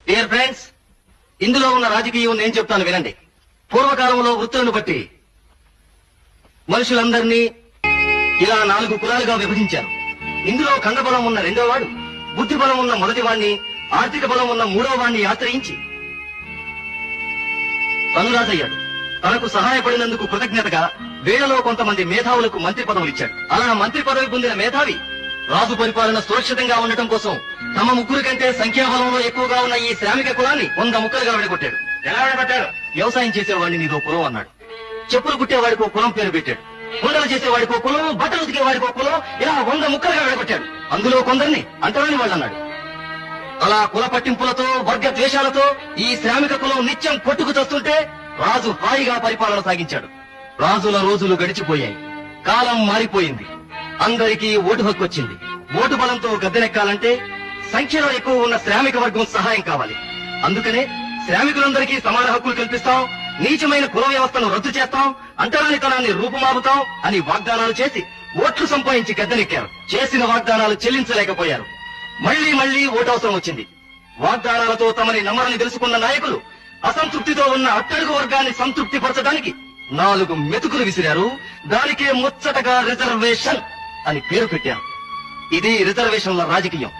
Dear friends, ఇందులో ఉన్న రాజకీయం నేను చెప్తాను వినండి. పూర్వకాలంలో వృత్తులను బట్టి మనుషులందరినీ ఇలా 4 కులాలుగా విభజించారు. ఇందులో కండబలం ఉన్న 2వ వాడు, బుద్ధి బలం ఉన్న 1వ వాణ్ణి, ఆర్థిక బలం ఉన్న 3వ వాణ్ణి ఆశ్రయించి తనురాజయ్యాడు. తనకు సహాయపడినందుకు కృతజ్ఞతగా వీళ్లలో కొంతమంది మేధావులకు మంత్రి పదవులు ఇచ్చాడు. అలా మంత్రి పదవి పొందిన మేధావి రాజు పరిపాలన సురక్షితంగా ఉండటం కోసం తమ 3 కంటే సంఖ్యాబలంలో ఎక్కువగా ఉన్న ఈ శ్రామిక కులాన్ని 100 ముక్కలుగా విడగొట్టాడు. ఎలా విడగొట్టాడు? వ్యవసాయం చేసేవాడిని నీదో కులం అన్నాడు. చెప్పులు కుట్టేవాడికో కులం పేరు పెట్టాడు. కుండలు చేసేవాడికో కులం, బట్టలు ఉతికేవాడికో కులం, ఇలా 100 ముక్కలుగా విడగొట్టాడు. అందులో కొందరిని అంటరాని వాళ్ళు అన్నాడు. అలా కుల పట్టింపులతో, వర్గ ద్వేషాలతో ఈ శ్రామిక కులం నిత్యం కొట్టుకు చస్తుంటే రాజు హాయిగా పరిపాలన సాగించాడు. రాజుల రోజులు గడిచిపోయాయి. కాలం మారిపోయింది. అందరికీ ఓటు హక్కు వచ్చింది. ఓటు బలంతో గద్దెనెక్కాలంటే సంఖ్యలో ఎక్కువ ఉన్న శ్రామిక వర్గం సహాయం కావాలి. అందుకనే శ్రామికులందరికీ సమాన హక్కులు కల్పిస్తాం, నీచమైన కుల వ్యవస్థను రద్దు చేస్తాం, అంటరానితనాన్ని రూపుమాపుతాం అని వాగ్దానాలు చేసి ఓట్లు సంపాదించి గద్దెనెక్కారు. చేసిన వాగ్దానాలు చెల్లించలేకపోయారు. మళ్లీ మళ్లీ ఓటవసరం వచ్చింది. వాగ్దానాలతో తమని నమ్మరని తెలుసుకున్న నాయకులు అసంతృప్తితో ఉన్న అట్టడుగు వర్గాన్ని సంతృప్తి పరచడానికి 4 మెతుకులు విసిరారు. దానికే ముచ్చటగా రిజర్వేషన్ అని పేరు పెట్టారు. ఇది రిజర్వేషన్ల రాజకీయం.